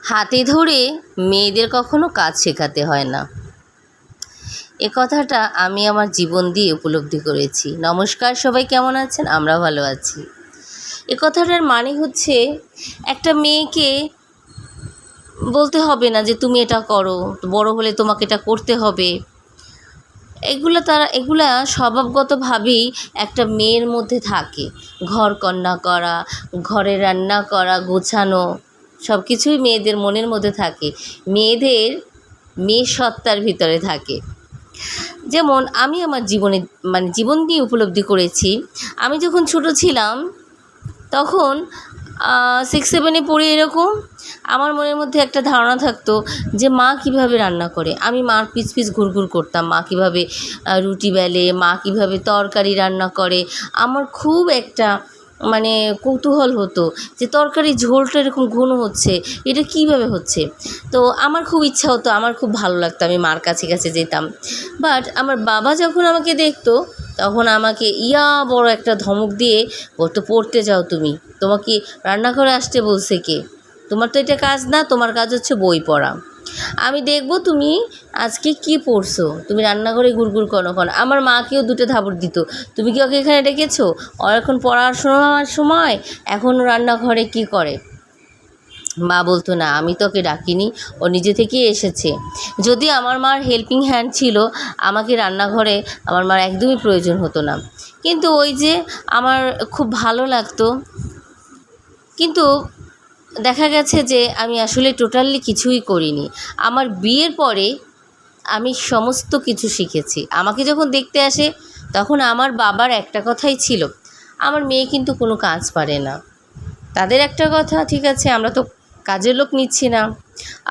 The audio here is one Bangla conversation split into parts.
হাতে ধরে মেয়েদের কখনো কাজ শেখাতে হয় না। এ কথাটা আমি আমার জীবন দিয়ে উপলব্ধি করেছি। নমস্কার, সবাই কেমন আছেন? আমরা ভালো আছি। এ কথাটার মানে হচ্ছে, একটা মেয়েকে বলতে হবে না যে তুমি এটা করো, বড় হলে তোমাকে এটা করতে হবে। এগুলা স্বভাবগতভাবেই একটা মেয়ের মধ্যে থাকে। ঘর কন্না করা, ঘরে রান্না করা, গোছানো, সব কিছুই মেয়েদের মনের মধ্যে থাকে, মেয়ে সত্তার ভিতরে থাকে। যেমন আমি আমার জীবন দিয়ে উপলব্ধি করেছি। আমি যখন ছোটো ছিলাম তখন 6-7 পড়ি, এরকম আমার মনের মধ্যে একটা ধারণা থাকতো যে মা কীভাবে রান্না করে। আমি মার পিছ ঘুরঘুর করতাম, মা কীভাবে রুটি বেলে, মা কীভাবে তরকারি রান্না করে। আমার খুব একটা কৌতূহল হতো যে তরকারির ঝোলটা এরকম ঘন হচ্ছে, এটা কীভাবে হচ্ছে। তো আমার খুব ইচ্ছা হতো, আমার খুব ভালো লাগতো, আমি মার কাছে যেতাম। বাট আমার বাবা যখন আমাকে দেখতো তখন আমাকে বড় একটা ধমক দিয়ে বলতো, পড়তে যাও তুমি, তোমাকে রান্নাঘরে আসতে বলছে কে? তোমার তো এটা কাজ না, তোমার কাজ হচ্ছে বই পড়া। আমি দেখব তুমি আজকে কি পড়ছো, তুমি রান্নাঘরে ঘুরঘুর করো। আমার মাকেও 2টা থাপড় দিত, তুমি কি ওকে এখানে ডেকেছো? ওর এখন পড়াশোনার সময়, এখন রান্নাঘরে কি করে? মা বলতো, না আমি তোকে ডাকিনি, ও নিজে থেকেই এসেছে। যদি আমার মার হেল্পিং হ্যান্ড ছিল, আমাকে রান্নাঘরে আমার মার একদমই প্রয়োজন হতো না। কিন্তু ওই যে আমার খুব ভালো লাগতো। কিন্তু দেখা গেছে যে আমি আসলে টোটালি কিছুই করিনি। আমার বিয়ের পরে আমি সমস্ত কিছু শিখেছি। আমাকে যখন দেখতে আসে তখন আমার বাবার একটা কথাই ছিল, আমার মেয়ে কিন্তু কোনো কাজ পারে না। তাদের একটা কথা, ঠিক আছে, আমরা তো কাজের লোক নিচ্ছি না,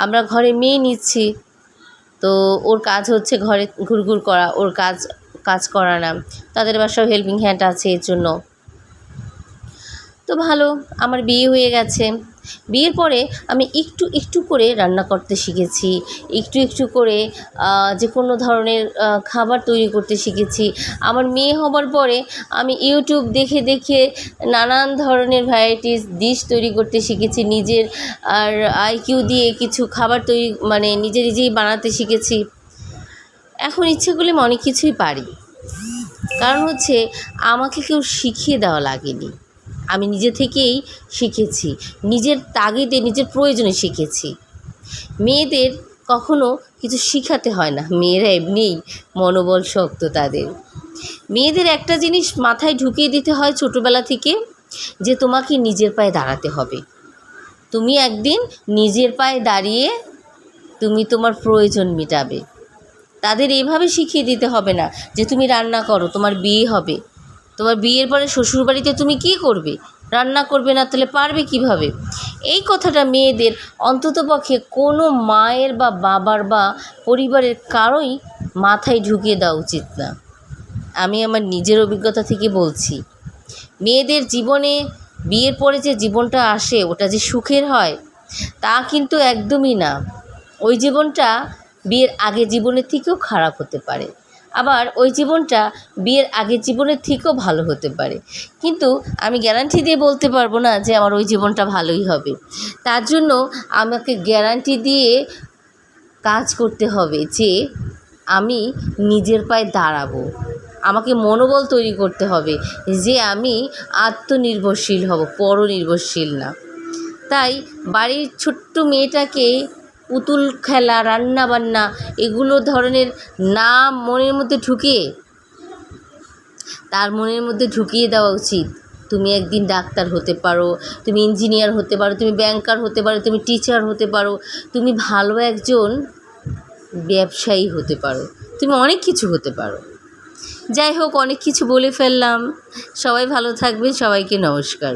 আমরা ঘরে মেয়ে নিচ্ছি, তো ওর কাজ হচ্ছে ঘরে ঘুরঘুর করা, ওর কাজ করা না। তাদের বাসায় হেল্পিং হ্যান্ড আছে, এর জন্য তো ভালো। আমার বিয়ে হয়ে গেছে। বিয়ের পরে আমি একটু করে রান্না করতে শিখেছি, একটু করে যে কোনো ধরনের খাবার তৈরি করতে শিখেছি। আমার মেয়ে হবার পরে আমি ইউটিউব দেখে নানান ধরনের ভ্যারাইটিস ডিশ তৈরি করতে শিখেছি। নিজের আইকিউ দিয়ে কিছু খাবার তৈরি নিজেই বানাতে শিখেছি। এখন ইচ্ছে করলে আমি অনেক কিছুই পারি, কারণ হচ্ছে আমাকে কেউ শিখিয়ে দেওয়া লাগেনি, আমি নিজে থেকেই শিখেছি, নিজের তাগিদে, নিজের প্রয়োজনে শিখেছি। মেয়েদের কখনো কিছু শিখাতে হয় না, মেয়েরা এমনিই মনোবল শক্ত তাদের। মেয়েদের একটা জিনিস মাথায় ঢুকিয়ে দিতে হয় ছোটোবেলা থেকে, যে তোমাকে নিজের পায়ে দাঁড়াতে হবে। তুমি একদিন নিজের পায়ে দাঁড়িয়ে তুমি তোমার প্রয়োজন মেটাবে। তাদের এইভাবে শিখিয়ে দিতে হবে না যে তুমি রান্না করো, তোমার বিয়ে হবে, তোমার বিয়ের পরে শ্বশুরবাড়িতে তুমি কী করবে? রান্না করবে না, তাহলে পারবে কিভাবে? এই কথাটা মেয়েদের অন্ততপক্ষে কোনো মায়ের বা বাবার বা পরিবারের কারোই মাথায় ঢুকিয়ে দেওয়া উচিত না। আমি আমার নিজের অভিজ্ঞতা থেকে বলছি, মেয়েদের জীবনে বিয়ের পরে যে জীবনটা আসে, ওটা যে সুখের হয় তা কিন্তু একদমই না। ওই জীবনটা বিয়ের আগের জীবনের থেকেও খারাপ হতে পারে, আবার ওই জীবনটা বিয়ের আগের জীবনের থেকেও ভালো হতে পারে। কিন্তু আমি গ্যারান্টি দিয়ে বলতে পারবো না যে আমার ওই জীবনটা ভালোই হবে। তার জন্য আমাকে গ্যারান্টি দিয়ে কাজ করতে হবে যে আমি নিজের পায়ে দাঁড়াবো। আমাকে মনোবল তৈরি করতে হবে যে আমি আত্মনির্ভরশীল হব, পরনির্ভরশীল না। তাই বাড়ির ছোট্ট মেয়েটাকে পুতুল খেলা, রান্না বান্না এগুলো ধরনের নাম তার মনের মধ্যে ঢুকিয়ে দেওয়া উচিত। তুমি একদিন ডাক্তার হতে পারো, তুমি ইঞ্জিনিয়ার হতে পারো, তুমি ব্যাংকার হতে পারো, তুমি টিচার হতে পারো, তুমি ভালো একজন ব্যবসায়ী হতে পারো, তুমি অনেক কিছু হতে পারো। যাই হোক, অনেক কিছু বলে ফেললাম। সবাই ভালো থাকবেন, সবাইকে নমস্কার।